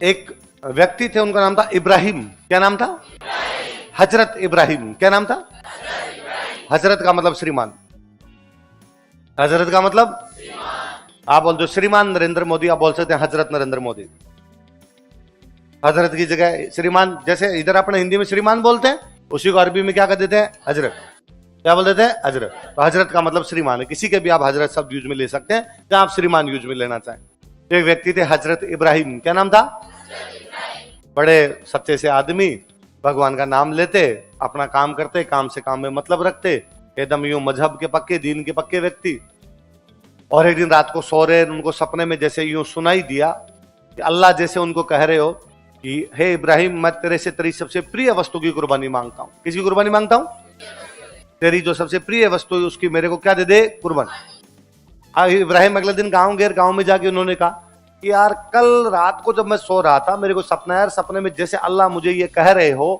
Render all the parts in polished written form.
एक व्यक्ति थे, उनका नाम था इब्राहिम। क्या नाम था? हजरत इब्राहिम। क्या नाम था? हजरत का मतलब श्रीमान। हजरत का मतलब आप बोल दो श्रीमान नरेंद्र मोदी, आप बोल सकते हैं हजरत नरेंद्र मोदी। हजरत की जगह श्रीमान, जैसे इधर अपने हिंदी में श्रीमान बोलते हैं, उसी को अरबी में क्या कर देते हैं? हजरत। क्या बोल देते हैं? हजरत। तो हजरत का मतलब श्रीमान है। किसी के भी आप हजरत शब्द यूज में ले सकते हैं, या आप श्रीमान यूज में लेना चाहें। एक व्यक्ति थे हजरत इब्राहिम। क्या नाम था? बड़े सच्चे से आदमी, भगवान का नाम लेते, अपना काम करते, काम से काम में मतलब रखते, एकदम यूं मजहब के पक्के, दीन के पक्के व्यक्ति। और एक दिन रात को सो रहे, उनको सपने में जैसे यूं सुनाई दिया कि अल्लाह जैसे उनको कह रहे हो कि हे इब्राहिम, मैं तेरे से तेरी सबसे प्रिय वस्तु की कुर्बानी मांगता हूं। किसकी कुर्बानी मांगता हूं? तेरी जो सबसे प्रिय वस्तु है उसकी मेरे को क्या दे दे? कुर्बानी। इब्राहिम अगले दिन गांव गए, गांव में जाके उन्होंने कहा कि यार कल रात को जब मैं सो रहा था, मेरे को सपना यार, सपने में जैसे अल्लाह मुझे ये कह रहे हो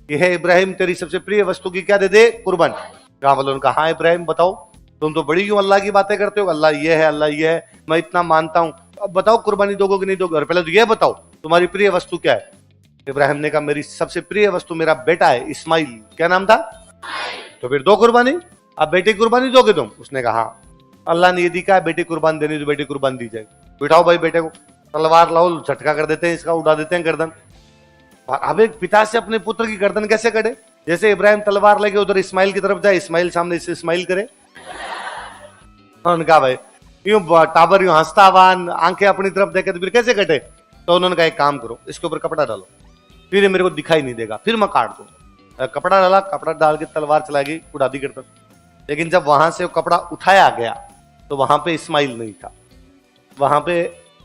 कि हे इब्राहिम, तेरी सबसे प्रिय वस्तु की क्या दे दे? कुर्बानी। गांव वालों ने कहा हाँ इब्राहिम बताओ, तुम तो बड़ी क्यों अल्लाह की बातें करते हो, अल्लाह ये है, अल्लाह ये है, मैं इतना मानता हूं, अब बताओ कुर्बानी दोगे कि नहीं दोगे? और पहले तो ये बताओ तुम्हारी प्रिय वस्तु क्या है? इब्राहिम ने कहा मेरी सबसे प्रिय वस्तु मेरा बेटा है इस्माइल। क्या नाम था? तो फिर दो कुर्बानी, अब बेटे की कुर्बानी दोगे तुम? उसने कहा अल्लाह ने ये दी, है बेटी कुर्बान देनी तो बेटी कुर्बान दी जाएगी। बिठाओ भाई बेटे को, तलवार लाओ, झटका कर देते हैं, इसका उड़ा देते हैं गर्दन। और अब एक पिता से अपने पुत्र की गर्दन कैसे कटे? जैसे इब्राहिम तलवार लेके उधर इस्माइल की तरफ जाए, इस्माइल सामने इससे इस्माइल करे। उन्होंने कहा भाई यूं टाबर यूं हंसता हुआ, आंखें अपनी तरफ देखे तो फिर कैसे कटे? तो उन्होंने कहा एक काम करो, इसके ऊपर कपड़ा डालो, फिर ये मेरे को दिखाई नहीं देगा, फिर मैं काट दूंगा। कपड़ा डाला, कपड़ा डाल के तलवार चला गई, उड़ा दी गर्दन। लेकिन जब वहां से वो कपड़ा उठाया गया तो वहां पे इस्माइल नहीं था, वहां पे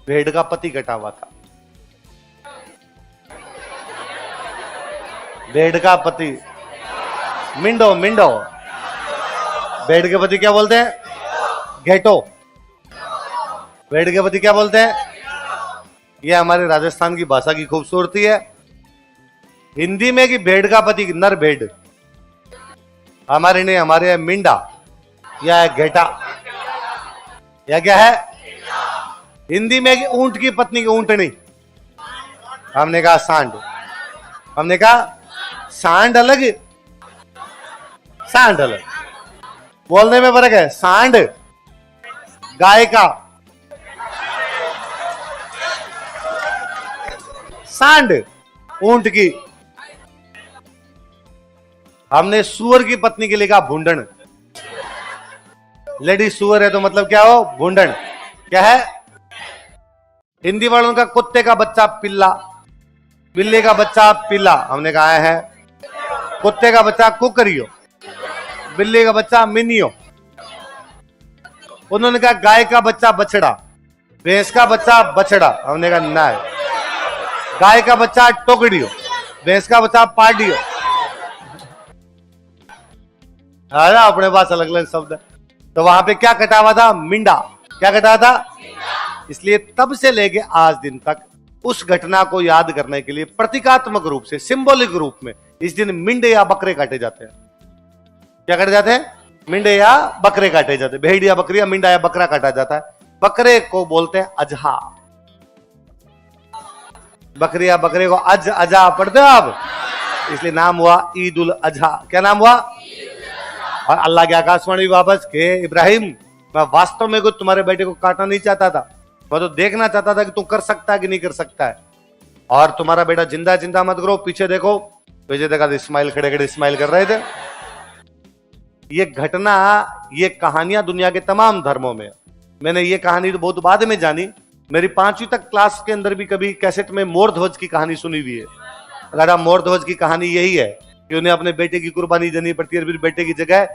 भेड़ का पति कटा हुआ था। भेड़ का पति, मिंडो, मिंडो। भेड़ के पति क्या बोलते हैं? घेटो। भेड़ के पति क्या बोलते हैं? ये हमारे राजस्थान की भाषा की खूबसूरती है। हिंदी में कि भेड़ का पति नर भेड़, हमारे नहीं, हमारे है मिंडा या है घेटा या क्या है? हिंदी में कि ऊंट की पत्नी की ऊंटनी, हमने कहा सांड। हमने कहा सांड अलग, सांड अलग, बोलने में फर्क है। सांड गाय का, सांड ऊंट की। हमने सुअर की पत्नी के लिए कहा भूंडन। लेडी सुअर है तो मतलब क्या हो? भूंडन। क्या है? हिंदी वालों का कुत्ते का बच्चा पिल्ला, बिल्ली का बच्चा पिल्ला। हमने कहा है कुत्ते का बच्चा कुकरियो, बिल्ली का बच्चा मिनियो। उन्होंने कहा गाय का बच्चा बछड़ा, भैंस का बच्चा बछड़ा। हमने कहा ना, गाय का बच्चा टोकड़ियो, भैंस का बच्चा पाडियो। अपने पास अलग अलग शब्द है। तो वहां पे क्या कटा हुआ था? मिंडा। क्या कटा हुआ था? इसलिए तब से लेके आज दिन तक उस घटना को याद करने के लिए प्रतीकात्मक रूप से, सिंबॉलिक रूप में इस दिन मिंडे या बकरे काटे जाते हैं। क्या काटे जाते हैं? मिंडे या बकरे काटे जाते हैं। भेड़ या बकरी या मिंडा या बकरा काटा जाता है। बकरे को बोलते हैं अजहा। बकरी या बकरे को अज अजा पढ़ते हो आप, इसलिए नाम हुआ ईद उल अजहा। क्या नाम हुआ? और अल्लाह के आकाशवाणी वापस के इब्राहिम, मैं वास्तव में कुछ तुम्हारे बेटे को काटना नहीं चाहता था, मैं तो देखना चाहता था कि तू कर सकता है कि नहीं कर सकता है। और तुम्हारा बेटा जिंदा है, चिंता मत करो। पीछे देखो, पीछे देखा तो इस्माइल खड़े खड़े इस्माइल कर रहे थे। ये घटना, ये कहानियां दुनिया के तमाम धर्मों में। मैंने ये कहानी तो बहुत बाद में जानी, मेरी 5वीं तक क्लास के अंदर भी कभी कैसेट में मोर ध्वज की कहानी सुनी हुई है। अगर मोर ध्वज की कहानी यही है कि उन्हें अपने बेटे की कुर्बानी देनी पड़ती है, फिर बेटे की जगह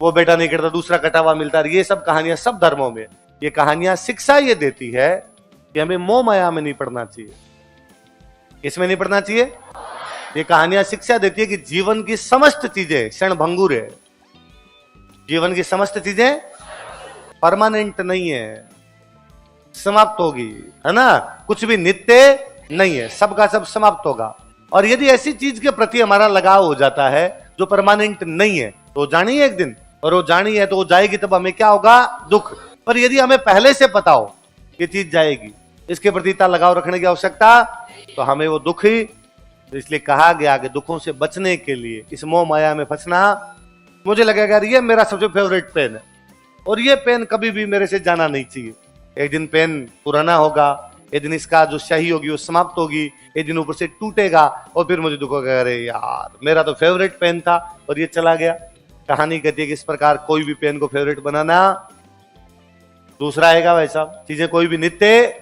वो बेटा नहीं करता, दूसरा कटा हुआ मिलता है। ये सब कहानियां सब धर्मों में। ये कहानियां शिक्षा ये देती है कि हमें मोह माया में नहीं पड़ना चाहिए। इसमें नहीं पड़ना चाहिए। ये कहानियां शिक्षा देती है कि जीवन की समस्त चीजें क्षणभंगुर है। जीवन की समस्त चीजें परमानेंट नहीं है, समाप्त होगी, है ना। कुछ भी नित्य नहीं है, सबका सब समाप्त होगा। और यदि ऐसी चीज के प्रति हमारा लगाव हो जाता है जो परमानेंट नहीं है, तो जानी है एक दिन, और वो जानी है तो वो जाएगी, तब हमें क्या होगा? दुख। पर यदि हमें पहले से पता हो ये चीज जाएगी, इसके प्रति इतना लगाव रखने की आवश्यकता तो हमें वो दुख ही, तो इसलिए कहा गया कि दुखों से बचने के लिए इस मोह माया में फंसना, मुझे लगेगा यार ये मेरा सबसे फेवरेट पेन है और ये पेन कभी भी मेरे से जाना नहीं चाहिए। एक दिन पेन पुराना होगा, एक दिन इसका जो स्याही होगी वो समाप्त होगी, एक दिन ऊपर से टूटेगा और फिर मुझे दुख होगा, अरे यार मेरा तो फेवरेट पेन था और ये चला गया। कहानी कहती है कि इस प्रकार कोई भी पेन को फेवरेट बनाना दूसरा आएगा, वैसा चीजें कोई भी नित्य।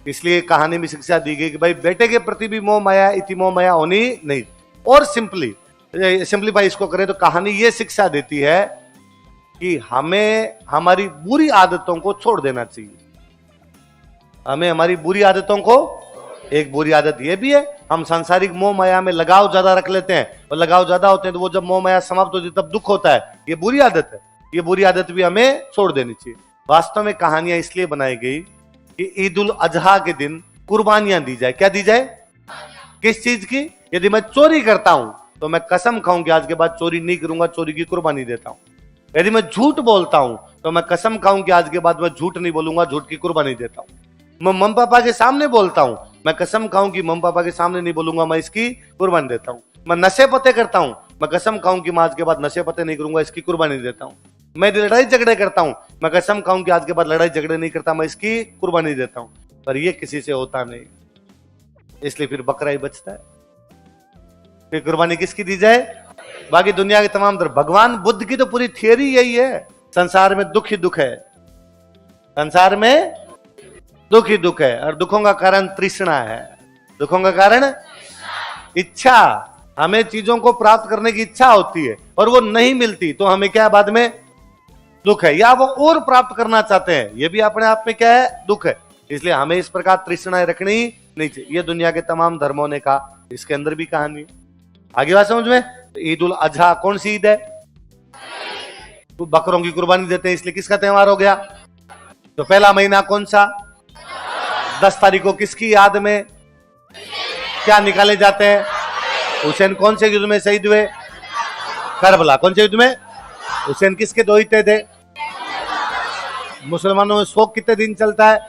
इसलिए कहानी में शिक्षा दी गई कि भाई बेटे के प्रति भी मोह माया, इति मोह माया होनी नहीं। और सिंपलीफाई इसको करें तो कहानी ये शिक्षा देती है कि हमें हमारी बुरी आदतों को छोड़ देना चाहिए। हमें हमारी बुरी आदतों को, एक बुरी आदत ये भी है हम सांसारिक मोह माया में लगाव ज्यादा रख लेते हैं और लगाव ज्यादा होते हैं तो वो जब मोह माया समाप्त होती है तब दुख होता है। ये बुरी आदत है, ये बुरी आदत भी हमें छोड़ देनी चाहिए। वास्तव में कहानियां इसलिए बनाई गई कि ईद उल अजहा के दिन कुर्बानियां दी जाए। क्या दी जाए? किस चीज की? यदि मैं चोरी करता हूं तो मैं कसम खाऊं कि आज के बाद चोरी नहीं करूंगा, चोरी की कुर्बानी देता हूं। यदि मैं झूठ बोलता हूं तो मैं कसम खाऊं कि आज के बाद मैं झूठ नहीं बोलूंगा, झूठ की कुर्बानी देता हूं। मैं मम्मी पापा के सामने बोलता हूं, मैं कसम खाऊं कि मम्मी पापा के सामने नहीं बोलूंगा, मैं इसकी कुर्बानी देता हूं। मैं नशे पते करता हूं, मैं कसम खाऊं कि मैं आज के बाद नशे पते नहीं करूंगा, इसकी कुर्बानी देता हूं। मैं लड़ाई झगड़े करता हूं, मैं कसम खाऊं कि आज के बाद लड़ाई झगड़े नहीं करता, मैं इसकी कुर्बानी देता हूं। पर ये किसी से होता नहीं, इसलिए फिर बकरा ही बचता है। फिर कुर्बानी किसकी दी जाए? बाकी दुनिया के तमाम तरफ। भगवान बुद्ध की तो पूरी थियरी यही है, संसार में दुख ही दुख है, संसार में दुख ही दुख है। और दुखों का कारण तृष्णा है। दुखों का कारण इच्छा। हमें चीजों को प्राप्त करने की इच्छा होती है और वो नहीं मिलती तो हमें क्या है? बाद में दुख है। या वो और प्राप्त करना चाहते हैं, ये भी अपने आप में क्या है? दुख है। इसलिए हमें इस प्रकार तृष्णाएं रखनी नहीं चाहिए। ये दुनिया के तमाम धर्मों ने कहा, इसके अंदर भी कहानी। आगे बात समझ में? ईद उल अजहा कौन सी ईद है? तो बकरों की कुर्बानी देते हैं, इसलिए किसका त्योहार हो गया? तो पहला महीना कौन सा? 10 तारीख को किसकी याद में क्या निकाले जाते हैं? हुसैन कौन से युद्ध में शहीद हुए? करबला। कौन से युद्ध में? हुसैन किसके दोहिते थे? मुसलमानों में शोक कितने दिन चलता है?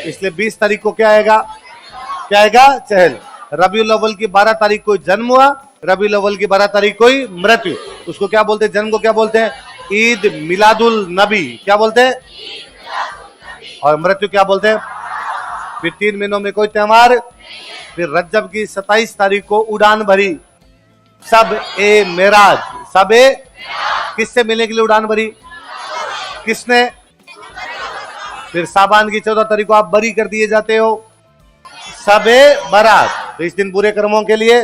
इसलिए 20 तारीख को क्या आएगा? क्या आएगा? चहल। रबीउल अव्वल की 12 तारीख को जन्म हुआ, रबीउल अव्वल की 12 तारीख को ही मृत्यु। उसको क्या बोलते हैं? जन्म को क्या बोलते हैं? ईद मिलादुल नबी। क्या बोलते हैं? और मृत्यु क्या बोलते हैं? फिर 3 महीनों में कोई त्योहार। फिर रज्जब की 27 तारीख को उड़ान भरी, सब ए मेराज। सब ए किससे मिलने के लिए उड़ान भरी? किसने? फिर साबान की 14 तारीख को आप बरी कर दिए जाते हो, सब ए बारात। तो इस दिन बुरे कर्मों के लिए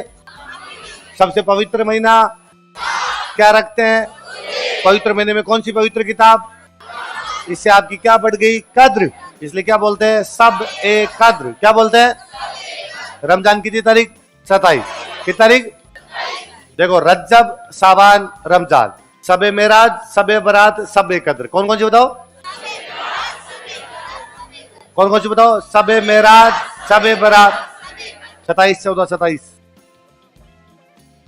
सबसे पवित्र महीना क्या रखते हैं? पवित्र महीने में कौन सी पवित्र किताब? इससे आपकी क्या बढ़ गई? कद्र। इसलिए क्या बोलते हैं? सब ए कद्र। क्या बोलते हैं? रमजान कितनी तारीख? 27। कितनी तारीख? देखो, रज्जब, साबान, रमजान, सबे मेराज, सबे बरात, सबे कद्र। कौन कौन सी बताओ? कौन कौन सी बताओ? सबे मेराज, सबे बरात। 27, 14, 27,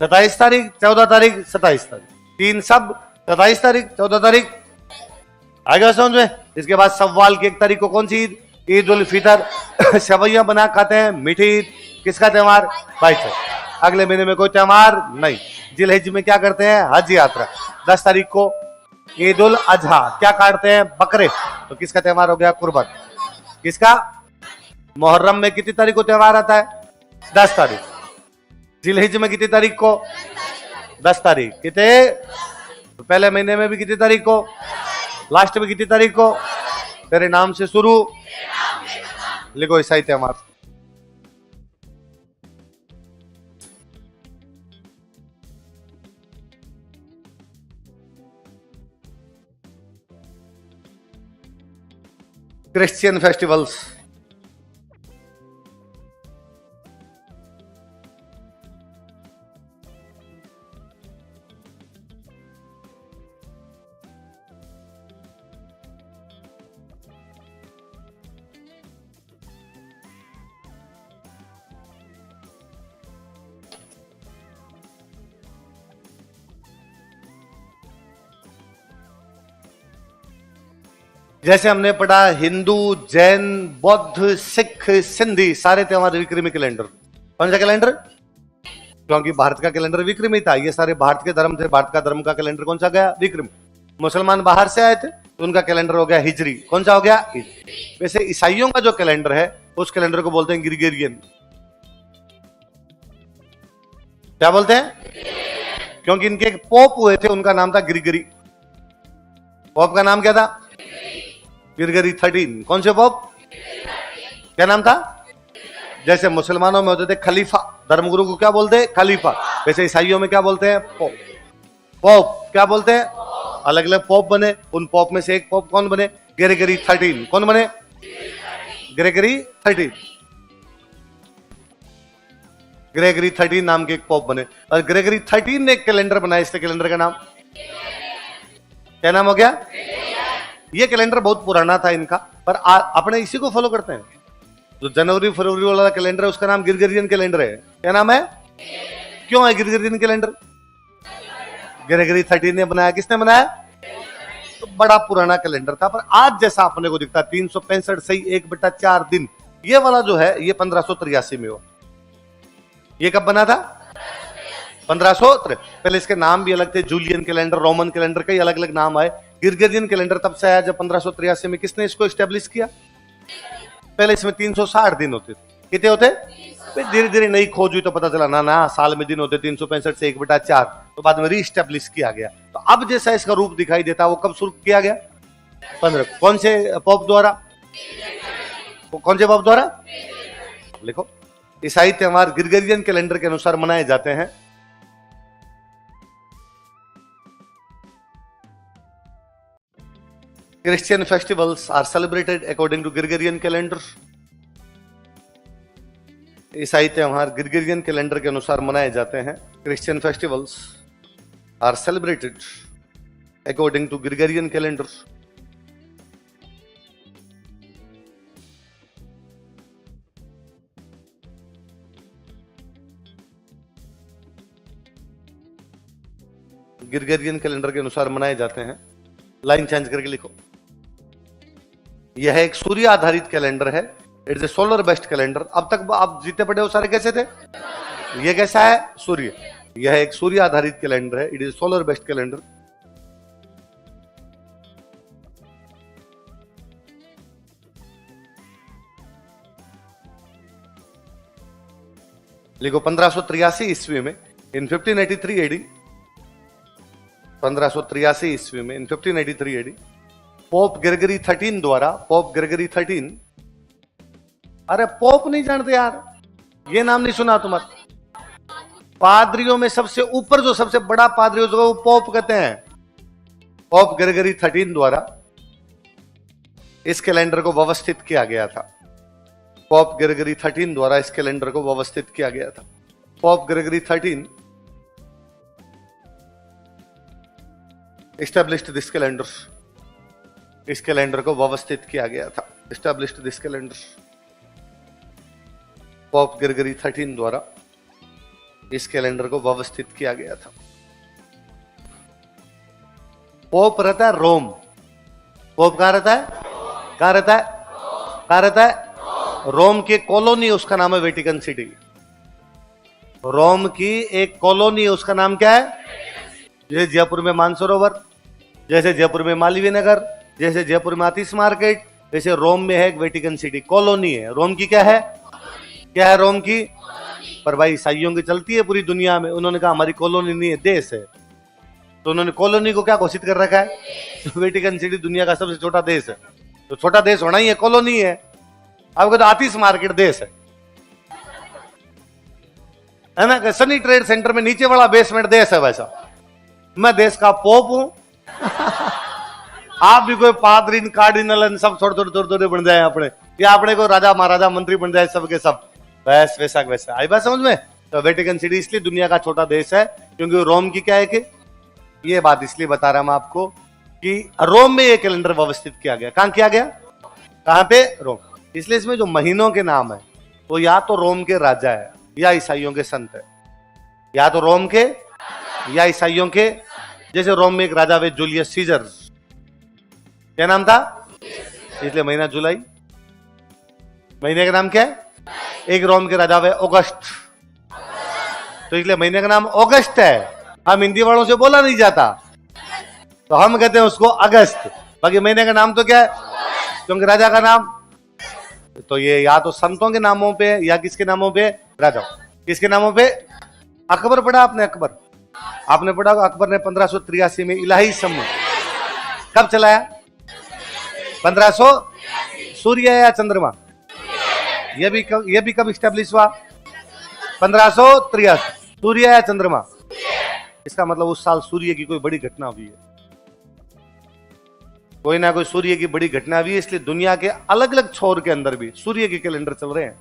27 तारीख, 14 तारीख, 27 तारीख, 3 सब 27 तारीख, 14 तारीख। आगे समझ में? इसके बाद सव्वाल की 1 तारीख को कौन सी ईद? ईद उल फितर। सेवैयां बना खाते हैं, मीठी ईद। किसका त्योहार? भाई साहब। अगले महीने में कोई त्योहार नहीं। जिलहिज में क्या करते हैं? हज यात्रा। 10 तारीख को ईद उल अजहा। क्या काटते हैं? बकरे। तो किसका त्योहार हो गया? कुर्बान। किसका? मुहर्रम में कितनी तारीख को त्योहार आता है? 10 तारीख। जिलहिज में कितनी तारीख को? 10 तारीख। कितने? तो पहले महीने में भी कितनी तारीख को? लास्ट में कितनी तारीख को? तेरे नाम से शुरू। लिखो ईसाई त्योहार। Christian festivals. जैसे हमने पढ़ा हिंदू, जैन, बौद्ध, सिख, सिंधी सारे त्योहार विक्रमी कैलेंडर। कौन सा कैलेंडर? क्योंकि भारत का कैलेंडर विक्रमी था, ये सारे भारत के धर्म थे, भारत का धर्म का कैलेंडर कौन सा गया? विक्रम। मुसलमान बाहर से आए थे तो उनका कैलेंडर हो गया हिजरी। कौन सा हो गया? हिजरी। वैसे ईसाइयों का जो कैलेंडर है उस कैलेंडर को बोलते हैं ग्रिगोरियन। क्या बोलते हैं? क्योंकि इनके एक पोप हुए थे, उनका नाम था ग्रिगरी। पोप का नाम क्या था? ग्रिगरी 13। कौन से पोप? क्या नाम था? जैसे मुसलमानों में होते थे खलीफा, धर्मगुरु को क्या बोलते? खलीफा। वैसे ईसाइयों में क्या बोलते हैं? पोप। पोप क्या बोलते हैं? अलग अलग पोप बने, उन पोप में से एक पोप कौन बने? ग्रेगरी 13। कौन बने? ग्रेगरी 13। ग्रेगरी 13 नाम के एक पोप बने, और ग्रेगरी 13 ने एक कैलेंडर बनाया। इसके कैलेंडर का नाम क्या नाम हो गया? ये कैलेंडर बहुत पुराना था इनका, पर अपने इसी को फॉलो करते हैं। जो जनवरी फरवरी वाला कैलेंडर है उसका नाम ग्रिगोरियन कैलेंडर है। क्या नाम है? क्यों है ग्रिगोरियन कैलेंडर? ग्रेगरी 13 ने बनाया। किसने बनाया? तो बड़ा पुराना कैलेंडर था, पर आज जैसा अपने को दिखता 365 सही 1/4 दिन, ये वाला जो है ये 1583 में हो। ये कब बना था? 1503। पहले इसके नाम भी अलग थे, जूलियन कैलेंडर, रोमन कैलेंडर, कई अलग अलग नाम आए। ग्रिगोरियन कैलेंडर तब से आया जब 1583 में किसने इसको स्टेब्लिश किया। पहले इसमें 360 दिन होते थे। कितने होते? धीरे धीरे नई खोज हुई तो पता चला ना ना साल में दिन होते 365 से 1/4, तो बाद में रीस्टेब्लिश किया गया। तो अब जैसा इसका रूप दिखाई देता वो कब शुरू किया गया? 15। कौन से पोप द्वारा? कौन से पोप द्वारा? लिखो। ईसाई त्योहार ग्रिगोरियन कैलेंडर के अनुसार मनाए जाते हैं। Christian festivals are celebrated according to Gregorian calendar. ईसाई त्योहार ग्रिगोरियन कैलेंडर के अनुसार मनाए जाते हैं। Christian festivals are celebrated according to Gregorian calendar. Gregorian calendar के अनुसार मनाए जाते हैं। लाइन चेंज करके लिखो। यह एक सूर्य आधारित कैलेंडर है। It's a solar based calendar. अब तक आप जितने पढ़े हो सारे कैसे थे? ये कैसा है? सूर्य। यह एक सूर्य आधारित कैलेंडर है। It is solar based calendar. लिखो 1583 ईस्वी में इन 1583 एडी, 1583 ईस्वी में इन 1583 एडी पोप ग्रेगरी 13 द्वारा, पोप ग्रेगरी 13, अरे पोप नहीं जानते यार, ये नाम नहीं सुना तुम्हारा? पादरियों में सबसे ऊपर जो सबसे बड़ा पादरी होगा वो पोप कहते हैं। पोप ग्रेगरी 13 द्वारा इस कैलेंडर को व्यवस्थित किया गया था। पोप ग्रेगरी 13 द्वारा इस कैलेंडर को व्यवस्थित किया गया था। Pope Gregory 13 established this calendar. इस कैलेंडर को व्यवस्थित किया गया था। Established this calendar. Pope Gregory 13 द्वारा इस कैलेंडर को व्यवस्थित किया गया था। पोप रहता है रोम। पोप कहां रहता है? कहां रहता है? कहां रहता है? रोम की कॉलोनी, उसका नाम है वेटिकन सिटी। रोम की एक कॉलोनी, उसका नाम क्या है? जैसे जयपुर में मानसरोवर, जैसे जयपुर में मालवीय नगर, जैसे जयपुर में आतिश मार्केट, वैसे रोम में है एक वेटिकन सिटी, कॉलोनी है। रोम की क्या है? क्या है रोम की? पर भाई ईसाइयों की चलती है पूरी दुनिया में। उन्होंने कहा हमारी कॉलोनी नहीं है, देश है। तो उन्होंने कॉलोनी को क्या घोषित कर रखा है? वेटिकन सिटी दुनिया का सबसे छोटा देश है। तो छोटा देश होना ही है, कॉलोनी है। आपको तो आतिश मार्केट देश है ना? सनी ट्रेड सेंटर में नीचे वाला बेसमेंट देश है। वैसा मैं देश का पोप हूं। आप भी कोई पादरी कार्डिनल सब थोड़े बन जाए अपने, या अपने को राजा महाराजा मंत्री बन जाए सबके सब, बस वैसा वैसा। आई बात समझ में? तो वेटिकन सिटी इसलिए दुनिया का छोटा देश है क्योंकि रोम की क्या है कि, ये बात इसलिए बता रहा हूं आपको कि रोम में ये कैलेंडर व्यवस्थित किया गया। कहां किया गया? कहां पे? रोम। इसलिए इसमें जो महीनों के नाम है वो या तो रोम के राजा है या ईसाइयों के संत है। या तो रोम के या ईसाइयों के। जैसे रोम में एक राजा वे जूलियस सीजर, क्या नाम था? इसलिए महीना जुलाई। महीने का नाम क्या है? एक रोम के राजा है अगस्त, तो इसलिए महीने का नाम अगस्त है। हम हिंदी वालों से बोला नहीं जाता, तो हम कहते हैं उसको अगस्त। बाकी महीने का नाम तो क्या है? क्योंकि राजा का नाम, तो ये या तो संतों के नामों पे या किसके नामों पे? राजा। किसके नामों पे? अकबर पढ़ा आपने? अकबर आपने पढ़ा? अकबर ने 1583 में इलाही समूह कब चलाया? 1500। सूर्य या चंद्रमा? ये भी कब स्टैब्लिश हुआ? 1583। सूर्य या चंद्रमा? इसका मतलब उस साल सूर्य की कोई बड़ी घटना हुई है, कोई ना कोई सूर्य की बड़ी घटना हुई है, इसलिए दुनिया के अलग अलग छोर के अंदर भी सूर्य के कैलेंडर चल रहे हैं।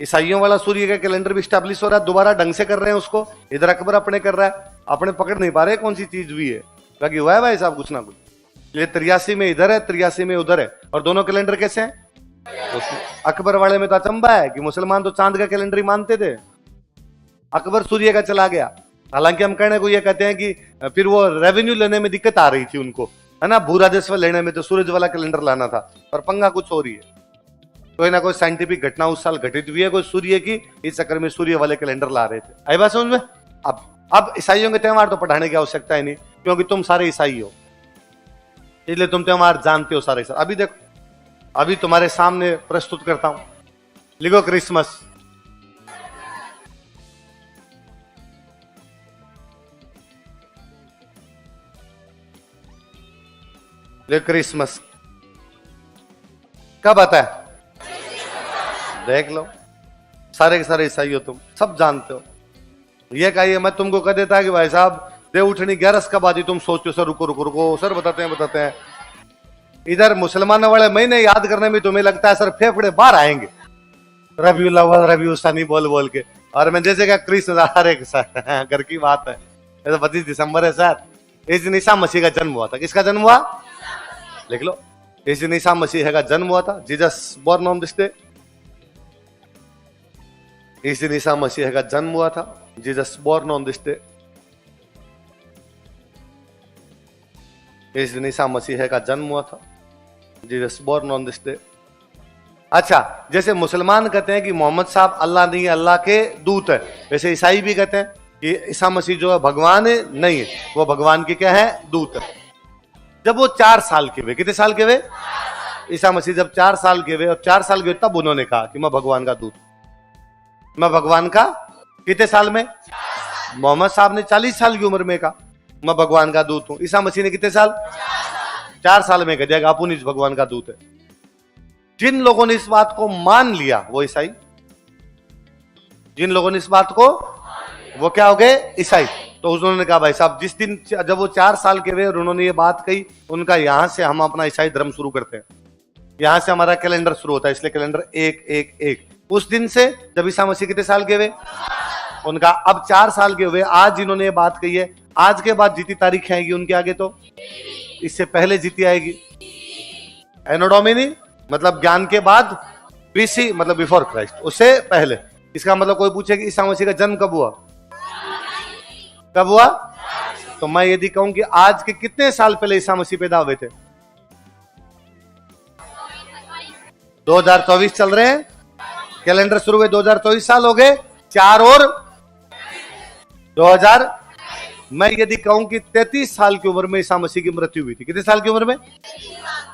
ईसाइयों वाला सूर्य का कैलेंडर भी स्टैब्लिश हो रहा है, दोबारा ढंग से कर रहे हैं उसको। इधर अकबर अपने कर रहा है, अपने पकड़ नहीं पा रहे कौन सी चीज हुई है, बाकी हुआ है भाई साहब कुछ ना कुछ। ये 83 में इधर है, 83 में उधर है, और दोनों कैलेंडर कैसे हैं? अकबर वाले में तो अचंबा है कि मुसलमान तो चांद का कैलेंडर ही मानते थे, अकबर सूर्य का चला गया। हालांकि हम कहने को ये कहते हैं कि फिर वो रेवेन्यू लेने में दिक्कत आ रही थी उनको, है ना, भू राजस्व लेने में, तो सूरज वाला कैलेंडर लाना था, पर पंगा कुछ हो रही है। कोई ना कोई साइंटिफिक घटना उस साल घटित हुई है कोई सूर्य की, इस चक्कर में सूर्य वाले कैलेंडर ला रहे थे। आई बात समझ में? अब ईसाइयों के त्यौहार तो पढ़ाने की आवश्यकता ही नहीं, क्योंकि तुम सारे ईसाई हो, इसलिए तुम त्यौहार जानते हो सारे। अभी देखो, अभी तुम्हारे सामने प्रस्तुत करता हूं, लिखो क्रिसमस। क्रिसमस कब आता है? देख लो, सारे के सारे ईसाई हो तुम, सब जानते हो। ये कहिए मैं तुमको कह देता कि भाई साहब देव उठनी 11 कब आती, तुम सोचते हो सर रुको रुको रुको सर बताते हैं। इधर मुसलमानों वाले महीने याद करने में तुम्हें लगता है सर फेफड़े बाहर आएंगे, रबीउल अव्वल रबीउल सनी बोल बोल के, और मैं जैसे क्या क्रिसमस, हर एक सर घर की बात है, तो 25 दिसंबर है सर, इस दिन ईसा मसीह का जन्म हुआ था। किसका जन्म हुआ? लिख लो, इस दिन ईसा मसीह का जन्म हुआ था, Jesus born on this day. इस दिन ईसा मसीह का जन्म हुआ था, Jesus born on this day. इस दिन ईसा मसीह का जन्म हुआ था, Jesus born on this day. अच्छा, जैसे मुसलमान कहते हैं कि मोहम्मद साहब अल्लाह नहीं, अल्लाह के दूत है, वैसे ईसाई भी कहते हैं कि ईसा मसीह जो है भगवान है, नहीं है, वो भगवान के क्या है? दूत है। जब वो 4 साल के हुए, कितने साल के हुए? ईसा मसीह जब 4 साल के हुए, और 4 साल के हुए तब उन्होंने कहा कि मैं भगवान का दूत, मैं भगवान का, कितने साल में? मोहम्मद साहब ने 40 साल की उम्र में कहा मैं भगवान का दूत हूं। ईसा मसीह ने कितने साल? 4 साल में कह दिया आप उन्हीं भगवान का दूत है। जिन लोगों ने इस बात को मान लिया वो ईसाई, जिन लोगों ने इस बात को, वो क्या हो गए? ईसाई। तो उन्होंने कहा भाई साहब जिस दिन जब वो 4 साल के हुए और उन्होंने ये बात कही, उनका यहां से हम अपना ईसाई धर्म शुरू करते हैं, यहां से हमारा कैलेंडर शुरू होता है, इसलिए कैलेंडर 1-1-1। उस दिन से जब ईसा मसीह कितने साल के हुए? उनका अब 4 साल के हुए, आज जिन्होंने ये बात कही है, आज के बाद जीती तारीख आएगी उनके आगे, तो इससे पहले जीती आएगी एनो डोमिनी, मतलब ज्ञान के बाद, बीसी मतलब बिफोर क्राइस्ट, उससे पहले। इसका मतलब कोई पूछे कि ईसा मसीह का जन्म कब हुआ? कब हुआ? तो मैं यदि कहूं कि आज के कितने साल पहले ईसा मसीह पैदा हुए थे? 2024 चल रहे हैं, कैलेंडर शुरू हुए 2024 साल हो गए, 4 और 2000। मैं यदि कहूं कि 33 साल की उम्र में ईसा मसीह की मृत्यु हुई थी, कितने साल की उम्र में?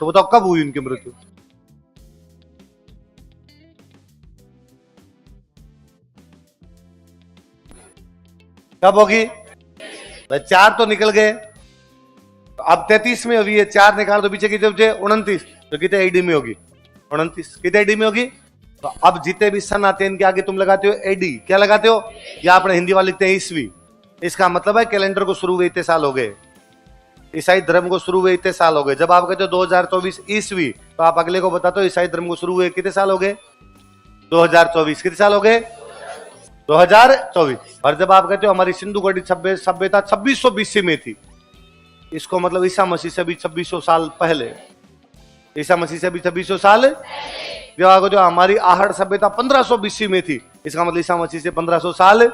तो बताओ कब हुई उनकी मृत्यु? कब होगी? 4 तो निकल गए, अब 33 में हुई है, 4 निकाल दो पीछे, कितने बचे? 29, तो कितने एडी में होगी? 29, कितने एडी में होगी? तो अब जितने भी सन आते हैं इनके आगे तुम लगाते हो एडी, क्या लगाते हो? या अपने हिंदी वाले लिखते हैं ईस्वी। इसका मतलब है कैलेंडर को शुरू हुए इतने साल हो गए, ईसाई धर्म को शुरू हुए इतने साल हो गए। जब आप कहते हो 2024 ईस्वी, तो आप अगले को बताते हो ईसाई धर्म को शुरू हुए कितने साल हो गए? 2024। कितने साल हो गए? 2024। और जब आप कहते हो हमारी सिंधु घाटी सभ्यता 2600 BC में थी, इसको मतलब ईसा मसीह से भी 2600 साल पहले, ईसा मसीह से भी 2600 साल। जब आप कहते हो हमारी आहड़ सभ्यता 1500 BC में थी, इसका मतलब ईसा मसीह से 1500 साल।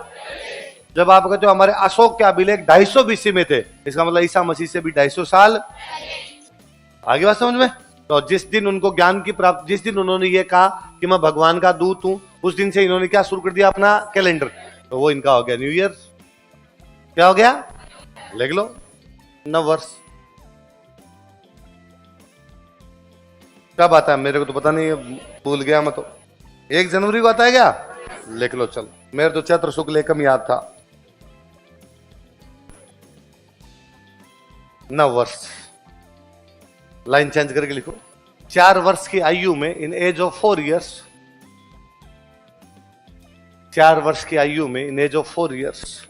जब आप कहते हो हमारे अशोक के अभिलेख 250 BC में थे, इसका मतलब ईसा मसीह से भी 250 साल। आगे बात समझ में? तो जिस दिन उनको ज्ञान की प्राप्ति, जिस दिन उन्होंने ये कहा कि मैं भगवान का दूत हूं, उस दिन से इन्होंने क्या शुरू कर दिया? अपना कैलेंडर। तो वो इनका हो गया न्यू ईयर। क्या हो गया? लिख लो, नव वर्ष। कब आता है मेरे को तो पता नहीं, भूल गया मैं तो। 1 जनवरी को आता है क्या? लिख लो चलो, मेरे तो चैत्र शुक्ल एकम याद था। नव वर्ष, लाइन चेंज करके लिखो। 4 वर्ष की आयु में, इन एज ऑफ 4 इयर्स, 4 वर्ष की आयु में, इन एज ऑफ 4 इयर्स,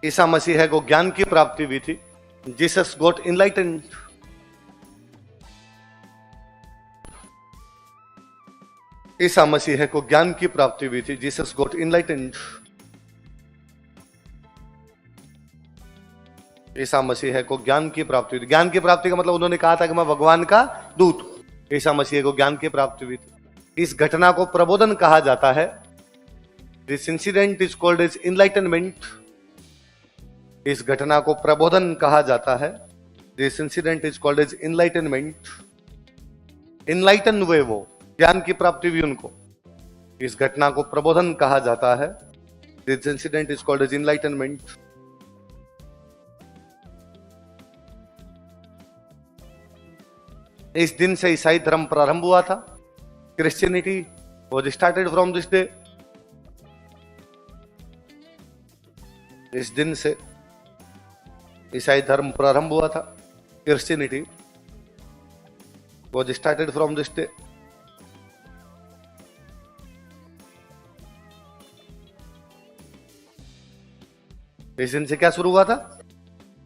ईसा मसीह को ज्ञान की प्राप्ति हुई थी। Jesus got enlightened. ईसा मसीह को ज्ञान की प्राप्ति हुई थी। Jesus got enlightened. ईसा मसीह को ज्ञान की प्राप्ति हुई थी। ज्ञान की प्राप्ति का मतलब उन्होंने कहा था कि मैं भगवान का दूत हूं। ईसा मसीह को ज्ञान की प्राप्ति हुई थी। इस घटना को प्रबोधन कहा जाता है। This incident is called as enlightenment. इस घटना को प्रबोधन कहा जाता है। This incident is called as enlightenment. Enlighten हुए वो, ज्ञान की प्राप्ति हुई उनको। इस घटना को प्रबोधन कहा जाता है। This incident is called as enlightenment. इस दिन से ईसाई धर्म प्रारंभ हुआ था। Christianity was started from this day. इस दिन से ईसाई धर्म प्रारंभ हुआ था। Christianity was started from this day. इस दिन से क्या शुरू हुआ था?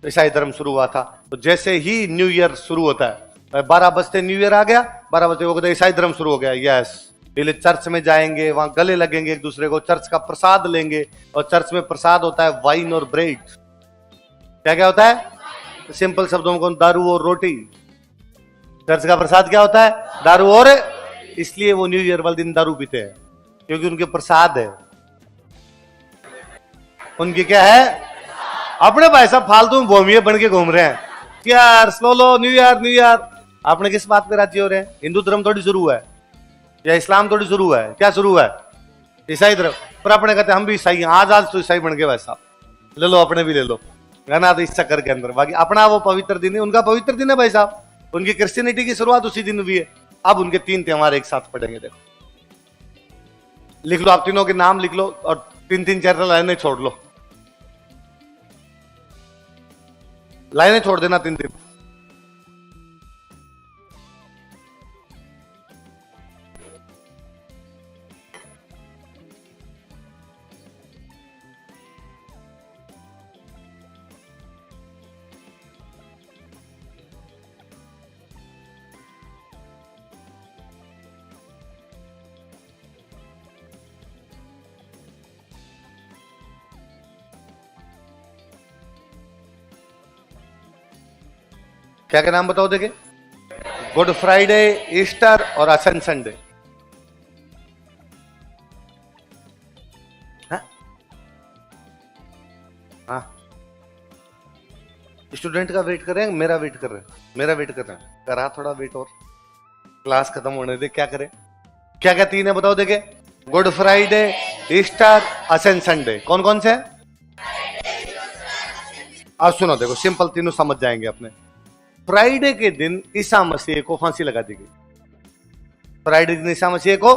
ईसाई धर्म शुरू हुआ था। तो जैसे ही न्यू ईयर शुरू होता है, 12 बजते न्यू ईयर आ गया, 12 बजते वो कहते ईसाई धर्म शुरू हो गया। यस, पहले चर्च में जाएंगे, वहां गले लगेंगे एक दूसरे को, चर्च का प्रसाद लेंगे। और चर्च में प्रसाद होता है वाइन और ब्रेड। क्या क्या होता है? सिंपल शब्दों में, दारू और रोटी। चर्च का प्रसाद क्या होता है? दारू और, इसलिए वो न्यू ईयर वाले दिन दारू पीते हैं, क्योंकि उनके प्रसाद है। उनकी क्या है? अपने भाई साहब फालतू में भूमिये बन के घूम रहे हैं यार। स्लो लो, न्यू ईयर न्यू ईयर। आपने किस बात पे राजी हो रहे हैं? हिंदू धर्म थोड़ी शुरू हुआ है, या इस्लाम थोड़ी शुरू हुआ है। क्या शुरू हुआ है? ईसाई धर्म। पर अपने कहते हम भी ईसाई हैं। आज तो ईसाई बन गए भाई साहब। ले लो, अपने भी ले लो, है ना? तो इस चक्कर के अंदर बाकी अपना वो पवित्र दिन है, उनका पवित्र दिन है भाई साहब। उनकी क्रिश्चियनिटी की शुरुआत उसी दिन हुई है। अब उनके 3 त्योहार एक साथ पढ़ेंगे। देखो, लिख लो, आप तीनों के नाम लिख लो और 3-3 4 लाइनें छोड़ लो। लाइनें छोड़ देना 3-3। क्या क्या नाम बताओ देखे? गुड फ्राइडे, ईस्टर और असेंशन डे। हाँ, स्टूडेंट का वेट कर रहे हैं, मेरा वेट कर रहे हैं, मेरा वेट कर रहे हैं। करा थोड़ा वेट और, क्लास खत्म होने दे। क्या करें? क्या क्या 3 है बताओ देखे? Good Friday, Easter, Ascension Day. कौन कौन से? अब सुनो, देखो सिंपल, तीनों समझ जाएंगे अपने। फ्राइडे के दिन ईसा मसीह को फांसी लगा दी गई। फ्राइडे के दिन ईसा मसीह को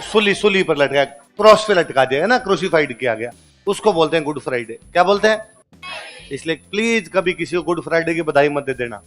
सूली पर लटकाया, क्रॉस पे लटका दिया, है ना, क्रूसिफाइड किया गया। उसको बोलते हैं गुड फ्राइडे। क्या बोलते हैं? इसलिए प्लीज कभी किसी को गुड फ्राइडे की बधाई मत दे देना।